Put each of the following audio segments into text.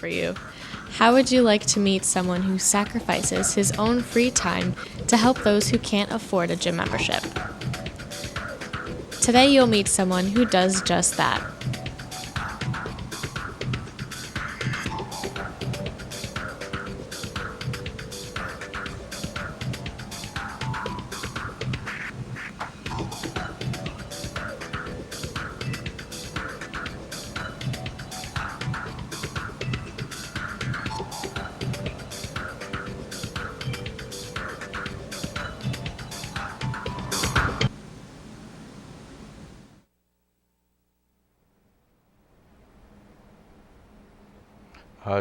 for you. How would you like to meet someone who sacrifices his own free time to help those who can't afford a gym membership? Today you'll meet someone who does just that.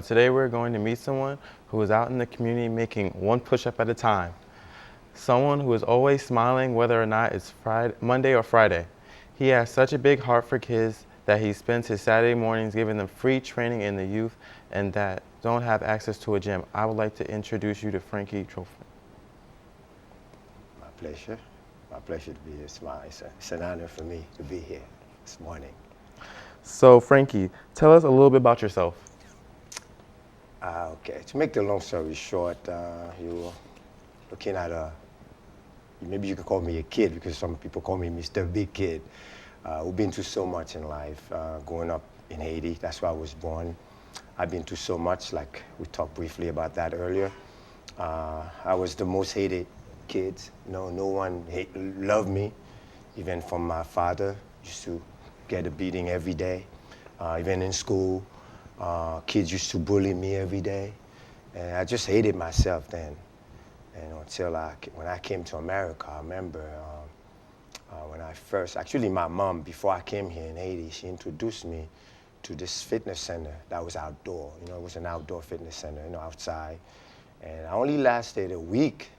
Today we're going to meet someone who is out in the community making one push-up at a time. Someone who is always smiling whether or not it's Monday or Friday. He has such a big heart for kids that he spends his Saturday mornings giving them free training in the youth and that don't have access to a gym. I would like to introduce you to Frankie Trophy. My pleasure. My pleasure to be here. It's an honor for me to be here this morning. So Frankie, tell us a little bit about yourself. Okay, to make the long story short, you're looking at maybe you could call me a kid because some people call me Mr. Big Kid. We've been through so much in life. Growing up in Haiti, that's where I was born. I've been through so much, like we talked briefly about that earlier. I was the most hated kid. No one loved me, even from my father. Used to get a beating every day, even in school. Kids used to bully me every day, and I just hated myself then. Until when I came to America, I remember when I first, actually my mom, before I came here in Haiti, she introduced me to this fitness center that was outdoor. It was an outdoor fitness center, outside. And I only lasted a week.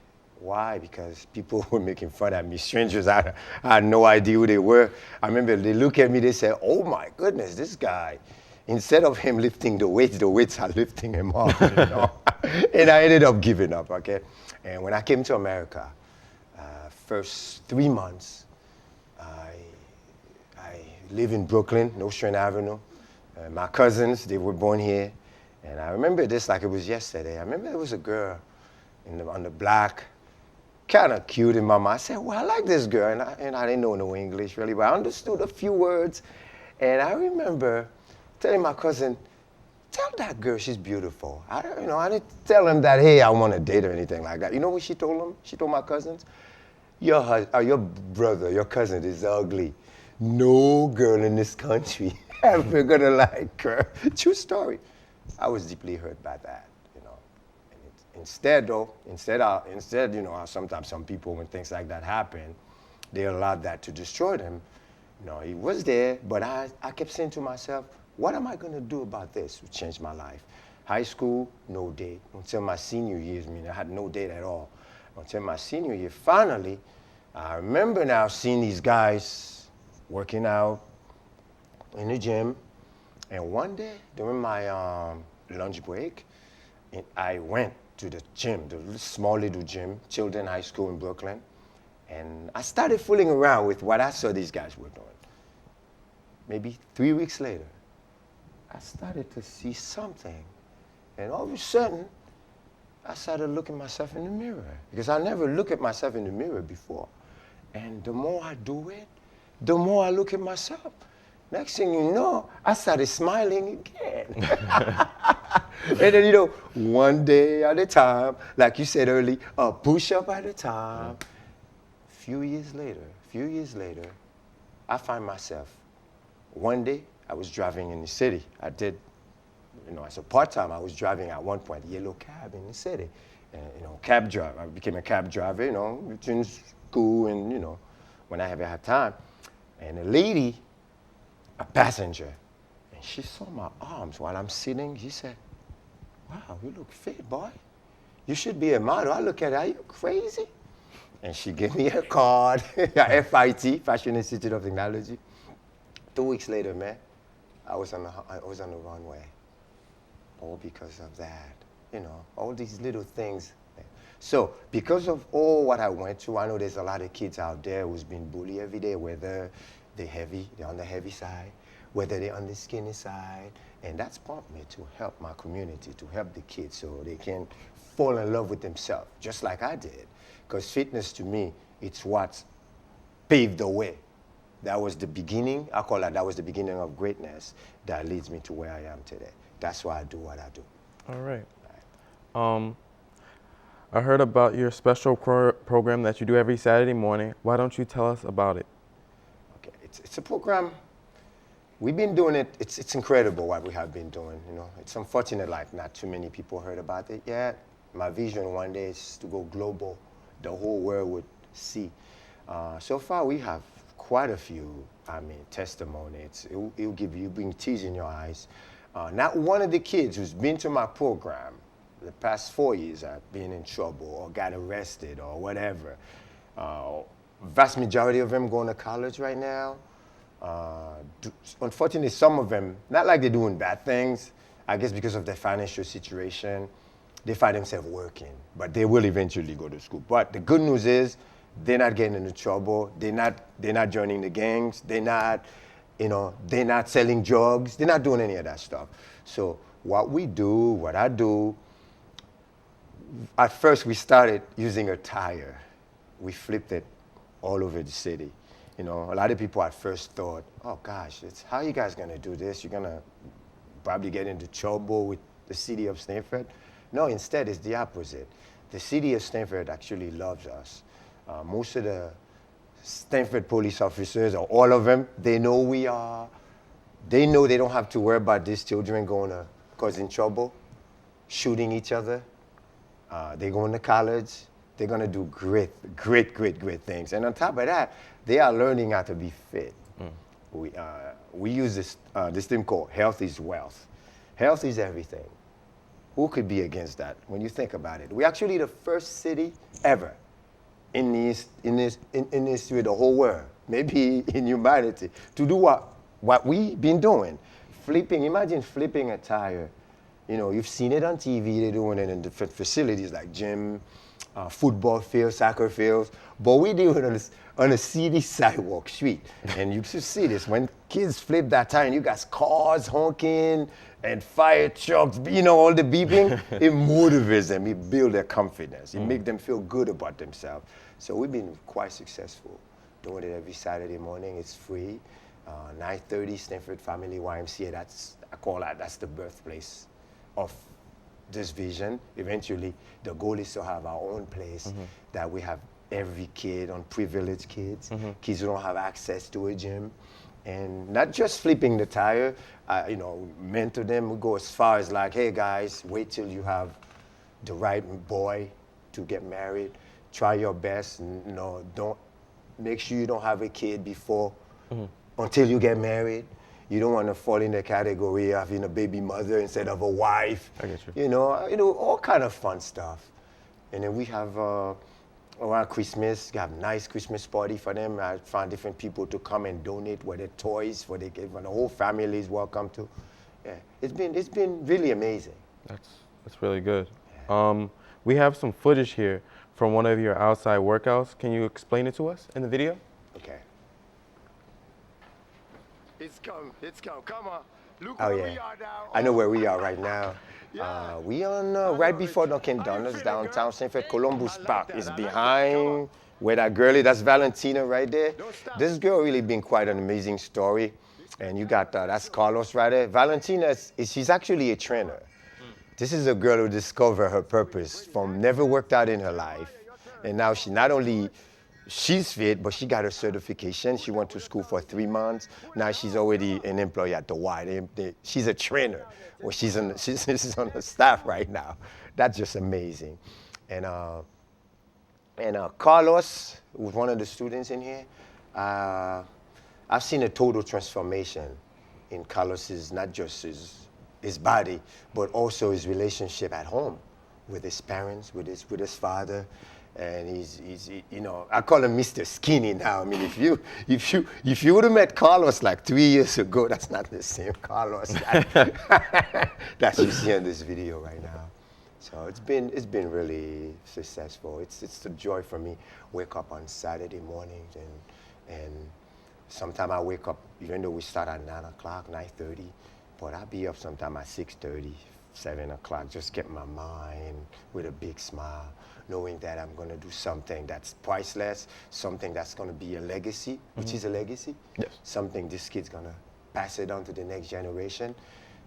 Why? Because people were making fun at me, strangers. I had no idea who they were. I remember they look at me, they said, "Oh my goodness, this guy." Instead of him lifting the weights are lifting him up, And I ended up giving up, okay? And when I came to America, first 3 months, I live in Brooklyn, Nostrand Avenue. My cousins, they were born here. And I remember this like it was yesterday. I remember there was a girl on the block, kind of cute in my mind. I said, well, I like this girl. And I didn't know no English really, but I understood a few words. And I remember telling my cousin, tell that girl she's beautiful. I didn't tell him that, hey, I want to date her or anything like that. You know what she told him? She told my cousins, your brother, your cousin is ugly. No girl in this country ever gonna like her. True story. I was deeply hurt by that, And instead, how sometimes some people, when things like that happen, they allowed that to destroy them. He was there, but I kept saying to myself, what am I going to do about this to change my life? High school, no date. Until my senior year, I had no date at all. Until my senior year, finally, I remember now seeing these guys working out in the gym. And one day, during my lunch break, I went to the gym, the small little gym, Children's High School in Brooklyn. And I started fooling around with what I saw these guys were doing. Maybe 3 weeks later, I started to see something. And all of a sudden, I started looking myself in the mirror because I never looked at myself in the mirror before. And the more I do it, the more I look at myself. Next thing you know, I started smiling again. And then, one day at a time, like you said earlier, a push-up at a time. Few years later, I find myself. One day, I was driving in the city. I did, as a part-time, I was driving at one point, yellow cab in the city. And, cab driver. I became a cab driver, between school and, when I ever had time. And a lady, a passenger, and she saw my arms while I'm sitting. She said, wow, you look fit, boy. You should be a model. I look at her, are you crazy? And she gave me a card, FIT, Fashion Institute of Technology. 2 weeks later, man, I was on the runway. All because of that, all these little things. So because of all what I went through, I know there's a lot of kids out there who's been bullied every day, whether they're on the heavy side, whether they're on the skinny side, And that's prompted me to help my community, to help the kids so they can fall in love with themselves, just like I did. Because fitness to me, it's what paved the way. That was the beginning, I call that was the beginning of greatness that leads me to where I am today. That's why I do what I do. All right. I heard about your special program that you do every Saturday morning. Why don't you tell us about it? Okay, it's a program. We've been doing it. It's incredible what we have been doing. You know, it's unfortunate like not too many people heard about it yet. My vision one day is to go global. The whole world would see. So far, we have quite a few. Testimonies. It'll give you bring tears in your eyes. Not one of the kids who's been to my program the past 4 years have been in trouble or got arrested or whatever. Vast majority of them going to college right now. Unfortunately, some of them, not like they're doing bad things, I guess because of their financial situation, they find themselves working, but they will eventually go to school. But the good news is they're not getting into trouble. They're not joining the gangs. They're not selling drugs. They're not doing any of that stuff. So what I do, at first we started using a tire. We flipped it all over the city. You know, a lot of people at first thought, oh gosh, how are you guys gonna do this? You're gonna probably get into trouble with the city of Stanford. No, instead it's the opposite. The city of Stanford actually loves us. Most of the Stanford police officers, or all of them, they know they know they don't have to worry about these children causing trouble, shooting each other. They're going to college. They're going to do great things. And on top of that, they are learning how to be fit. We use this thing called health is wealth. Health is everything. Who could be against that when you think about it? We're actually the first city ever in the history of the whole world, maybe in humanity, to do what we've been doing. Imagine flipping a tire. You know, you've seen it on TV, they're doing it in different facilities like gym, football fields, soccer fields, but we do it on a city sidewalk street. And you should see this, when kids flip that tire and you got cars honking and fire trucks, all the beeping, it motivates them, it builds their confidence, it makes them feel good about themselves. So we've been quite successful doing it every Saturday morning. It's free, 9:30 Stanford Family YMCA, that's the birthplace of this vision. Eventually, the goal is to have our own place that we have every kid, unprivileged kids, kids who don't have access to a gym, and not just flipping the tire. Mentor them. We go as far as like, hey guys, wait till you have the right boy to get married. Try your best. Don't make sure you don't have a kid until you get married. You don't want to fall in the category of having a baby mother instead of a wife. I get you. All kind of fun stuff. And then we have around Christmas, we have nice Christmas party for them. I find different people to come and donate with their toys for the whole family is welcome to. Yeah, it's been really amazing. That's really good. Yeah. We have some footage here from one of your outside workouts. Can you explain it to us in the video? Okay. It's come. Come on. Look where we are now. I know where we are right now. We on right before Dunkin' Donuts, downtown Stanford. Columbus Park is behind where that girl is. That's Valentina right there. This girl really been quite an amazing story. And you got that's Karlos right there. Valentina, she's actually a trainer. This is a girl who discovered her purpose from never worked out in her life. And now she's fit, but she got her certification. She went to school for 3 months. Now she's already an employee at the Y. She's a trainer. Well, she's on the staff right now. That's just amazing. And Karlos was one of the students in here. I've seen a total transformation in Karlos's, not just his body, but also his relationship at home with his parents, with his father. And he's I call him Mr. Skinny now. I mean, if you would have met Karlos like 3 years ago, that's not the same Karlos that you see in this video right now. So it's been really successful. It's a joy for me. Wake up on Saturday mornings and sometimes I wake up, even though we start at 9 o'clock, 9:30, But I'll be up sometime at 6:30, 7 o'clock, just get my mind with a big smile, knowing that I'm going to do something that's priceless, something that's going to be a legacy, which is a legacy. Yes. Something this kid's going to pass it on to the next generation.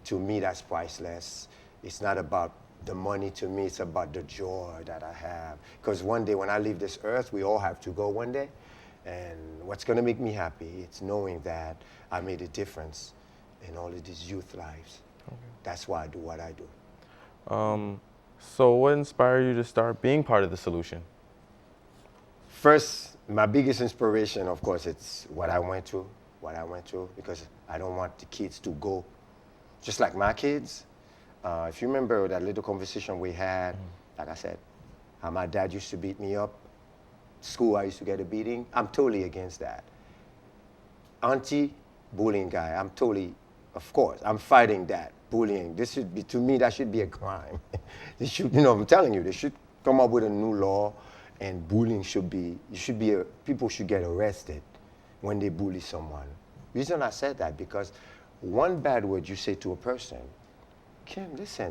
To me, that's priceless. It's not about the money to me, it's about the joy that I have. Because one day when I leave this earth, we all have to go one day. And what's going to make me happy, it's knowing that I made a difference in all of these youth lives. Okay. That's why I do what I do. So what inspired you to start being part of the solution? First, my biggest inspiration, of course, it's what I went through, because I don't want the kids to go just like my kids. If you remember that little conversation we had, like I said, how my dad used to beat me up, school I used to get a beating, I'm totally against that. Anti-bullying guy, I'm totally, of course, I'm fighting that. Bullying, this should be, to me, that should be a crime. They should, I'm telling you, they should come up with a new law, and bullying should be, people should get arrested when they bully someone. The reason I said that, because one bad word you say to a person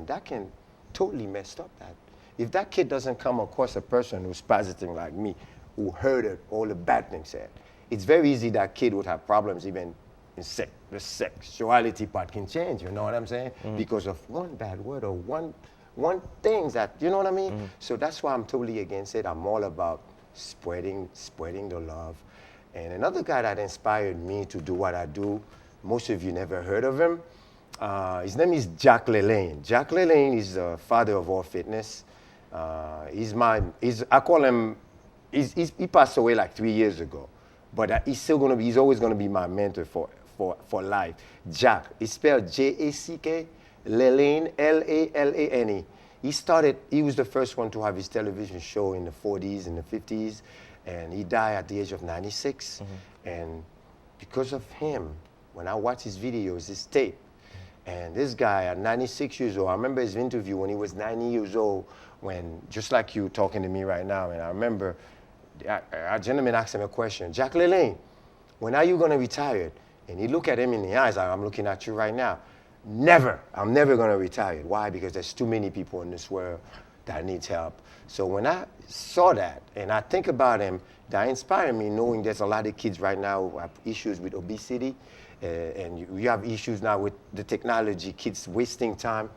that can totally mess up that. If that kid doesn't come across a person who's positive like me, who heard it, all the bad things said, it's very easy that kid would have problems even in the sexuality part can change, you know what I'm saying? Because of one bad word or one thing that, you know what I mean? So that's why I'm totally against it. I'm all about spreading the love. And another guy that inspired me to do what I do, most of you never heard of him. His name is Jack LaLanne. Jack LaLanne is the father of all fitness. I call him, he passed away like 3 years ago, but he's always gonna be my mentor for life. Jack, it's spelled J-A-C-K, LaLanne, L-A-L-A-N-E. He was the first one to have his television show in the 40s and the 50s, and he died at the age of 96. And because of him, when I watch his videos, his tape, and this guy at 96 years old, I remember his interview when he was 90 years old, when, just like you talking to me right now, and I remember a gentleman asked him a question, Jack LaLanne, when are you gonna retire? And he looked at him in the eyes, like, I'm looking at you right now. Never, I'm never gonna retire. Why? Because there's too many people in this world that needs help. So when I saw that, and I think about him, that inspired me, knowing there's a lot of kids right now who have issues with obesity, and you have issues now with the technology, kids wasting time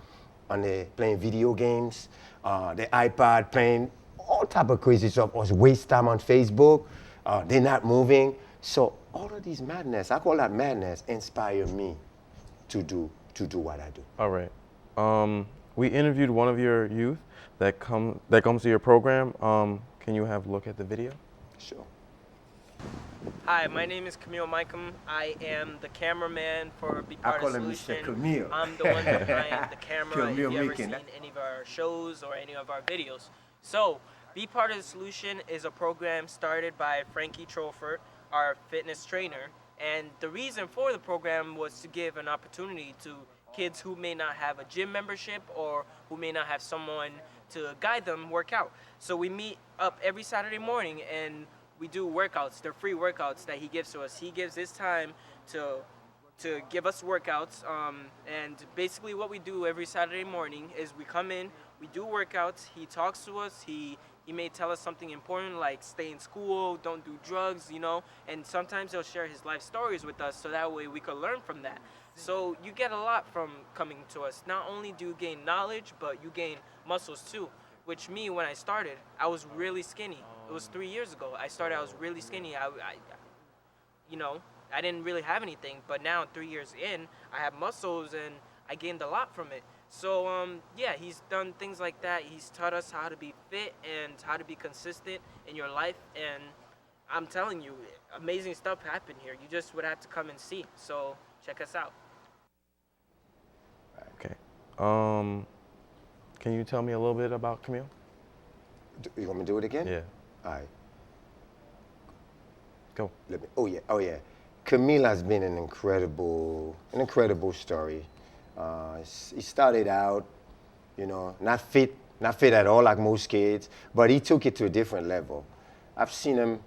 on playing video games, the iPad, playing all type of crazy stuff, or waste time on Facebook, they're not moving. So all of these madness, I call that madness, inspire me to do what I do. All right. We interviewed one of your youth that comes to your program. Can you have a look at the video? Sure. Hi, my name is Miken. I am the cameraman for Be Part of the Solution. I call him Mr. Camille. I'm the one behind the camera. If you ever Miken. seen any of our shows or any of our videos. So, Be Part of the Solution is a program started by Frankie Trofert, our fitness trainer. And the reason for the program was to give an opportunity to kids who may not have a gym membership or who may not have someone to guide them work out. So we meet up every Saturday morning and we do workouts. They're free workouts that he gives to us. He gives his time to give us workouts. And basically what we do every Saturday morning is we come in, we do workouts, he talks to us, he may tell us something important like stay in school, don't do drugs, and sometimes he'll share his life stories with us so that way we could learn from that. So you get a lot from coming to us. Not only do you gain knowledge, but you gain muscles too, which me, when I started, I was really skinny. It was 3 years ago. I was really skinny. I didn't really have anything, but now 3 years in, I have muscles and I gained a lot from it. So, yeah, he's done things like that. He's taught us how to be fit and how to be consistent in your life. And I'm telling you, amazing stuff happened here. You just would have to come and see. So check us out. Okay. Can you tell me a little bit about Camille? You want me to do it again? Yeah. All right. Go. Oh yeah. Camille has been an incredible story. He started out, not fit at all like most kids, but he took it to a different level. I've seen him.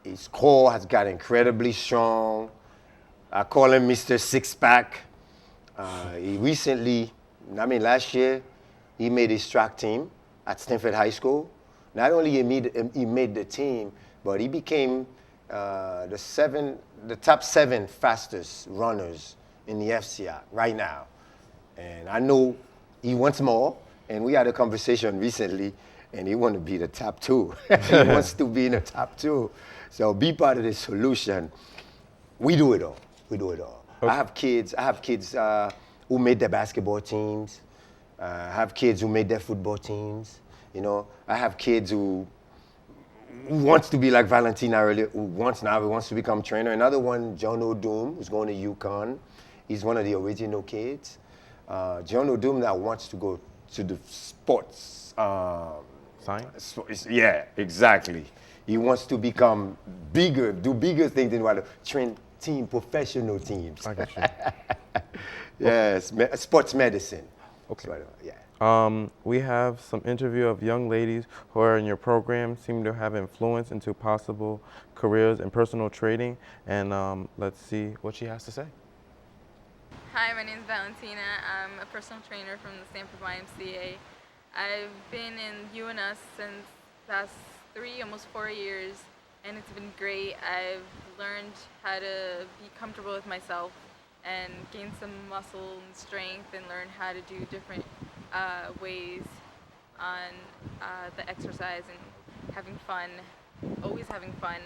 His core has got incredibly strong. I call him Mr. Six Pack. He recently, last year, he made his track team at Stanford High School. Not only he made the team, but he became the top 7 fastest runners in the FCI right now. And I know he wants more, and we had a conversation recently, and he wants to be the top 2. He wants to be in the top 2. So be part of the solution. We do it all. We do it all. Okay. I have kids who made their basketball teams. I have kids who made their football teams. You know, I have kids who wants to be like Valentina earlier, who wants to become trainer. Another one, John O'Doom, who's going to UConn. He's one of the original kids. John O'Doom that wants to go to the sports. Science? Yeah, exactly. He wants to become bigger, do bigger things than what to train professional teams. I got you. Yes, sports medicine. Okay. So, yeah. We have some interview of young ladies who are in your program, seem to have influence into possible careers in personal trading. And let's see what she has to say. Hi, my name is Valentina. I'm a personal trainer from the Stanford YMCA. I've been in UNS since the past 3, almost 4 years, and it's been great. I've learned how to be comfortable with myself and gain some muscle and strength and learn how to do different ways on the exercise and having fun, always having fun.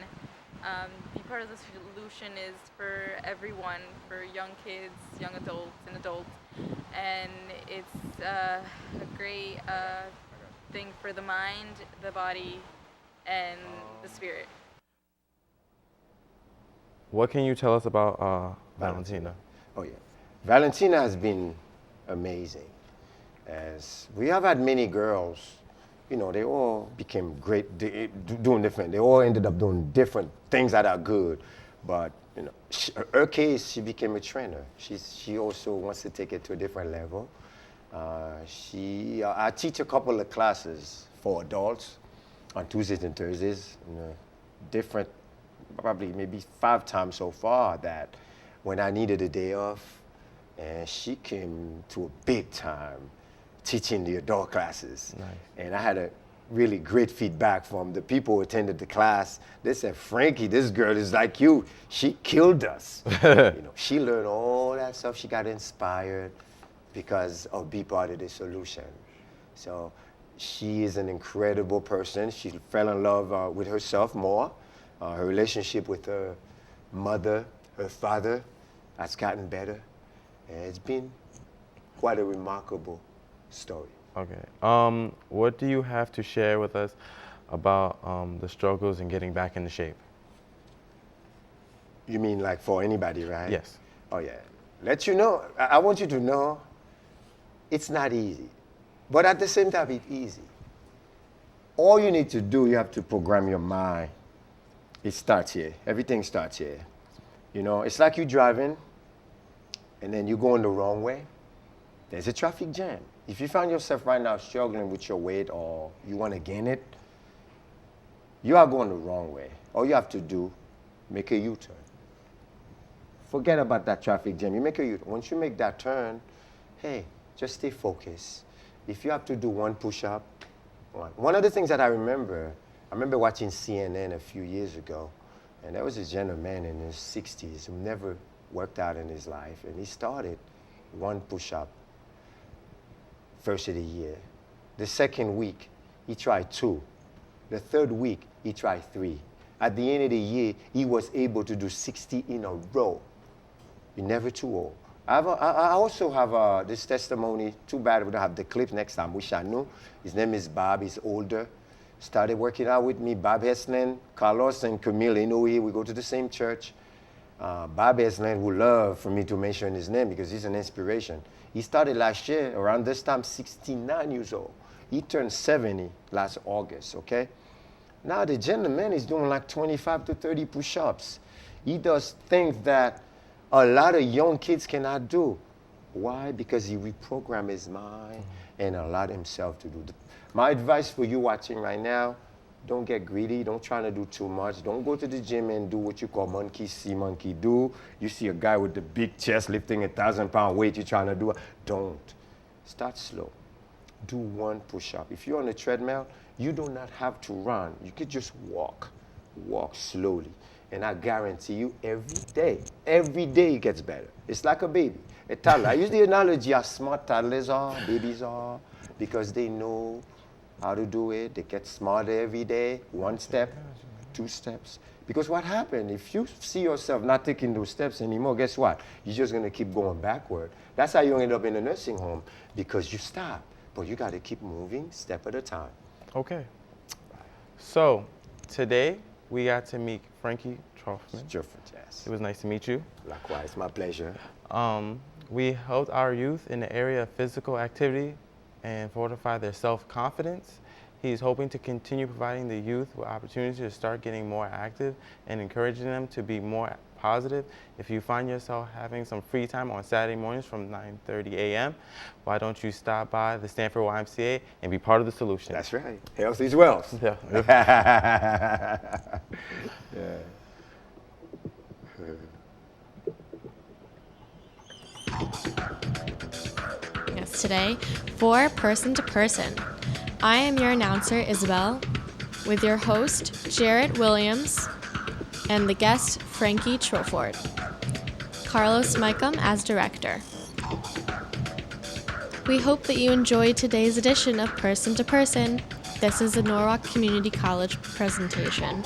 Be part of the solution is for everyone, for young kids, young adults, and adults. And it's a great thing for the mind, the body, and the spirit. What can you tell us about Valentina? Oh, yeah. Valentina has been amazing. As we have had many girls, you know, they all became great, doing different. They all ended up doing different things that are good. But, you know, her case, she became a trainer. She also wants to take it to a different level. I teach a couple of classes for adults on Tuesdays and Thursdays, you know, different, probably maybe 5 times so far, that when I needed a day off, and she came to a big time teaching the adult classes. Nice. And I had a really great feedback from the people who attended the class. They said, Frankie, this girl is like you. She killed us. You know, she learned all that stuff. She got inspired because of Be Part of the Solution. So she is an incredible person. She fell in love with herself more. Her relationship with her mother, her father, has gotten better. And it's been quite a remarkable story. Okay. What do you have to share with us about the struggles in getting back into shape? You mean like for anybody, right? Yes. Oh, yeah. Let you know, I want you to know it's not easy. But at the same time, it's easy. All you need to do, you have to program your mind. It starts here. Everything starts here. You know, it's like you driving and then you're going the wrong way. There's a traffic jam. If you find yourself right now struggling with your weight or you want to gain it, you are going the wrong way. All you have to do, make a U-turn. Forget about that traffic jam. You make a U-turn. Once you make that turn, hey, just stay focused. If you have to do 1 push-up, one of the things that I remember watching CNN a few years ago, and there was a gentleman in his 60s who never worked out in his life, and he started 1 push-up first of the year. The second week, he tried 2. The third week, he tried 3. At the end of the year, he was able to do 60 in a row. You're never too old. I also have this testimony. Too bad we don't have the clip next time. Wish I knew. His name is Bob. He's older. Started working out with me. Bob Heslin, Karlos, and Camille. You know, we go to the same church. Bob Heslin would love for me to mention his name because he's an inspiration. He started last year, around this time, 69 years old. He turned 70 last August, okay? Now the gentleman is doing like 25 to 30 push-ups. He does things that a lot of young kids cannot do. Why? Because he reprogrammed his mind and allowed himself to do. My advice for you watching right now, Don't get greedy. Don't try to do too much. Don't go to the gym and do what you call monkey see, monkey do. You see a guy with the big chest lifting 1,000-pound weight, you're trying to do it. Don't. Start slow. Do 1 push-up. If you're on a treadmill, you do not have to run. You could just walk. Walk slowly. And I guarantee you, every day it gets better. It's like a baby, a toddler. I use the analogy how smart toddlers are, babies are, because they know how to do it. They get smarter every day, 1 step, 2 steps. Because what happened, if you see yourself not taking those steps anymore, guess what? You're just gonna keep going backward. That's how you end up in a nursing home, because you stop. But you gotta keep moving step at a time. Okay. So today we got to meet Frankie Troffman. Yes. It was nice to meet you. Likewise, my pleasure. We helped our youth in the area of physical activity and fortify their self-confidence. He's hoping to continue providing the youth with opportunities to start getting more active and encouraging them to be more positive. If you find yourself having some free time on Saturday mornings from 9:30 a.m., why don't you stop by the Stanford YMCA and be part of the solution? That's right. Health is wealth. Yeah. Yeah. Yes, today for Person to Person. I am your announcer, Isabel, with your host, Jarrett Williams, and the guest, Frankie Trofort. Karlos Miken as director. We hope that you enjoyed today's edition of Person to Person. This is a Norwalk Community College presentation.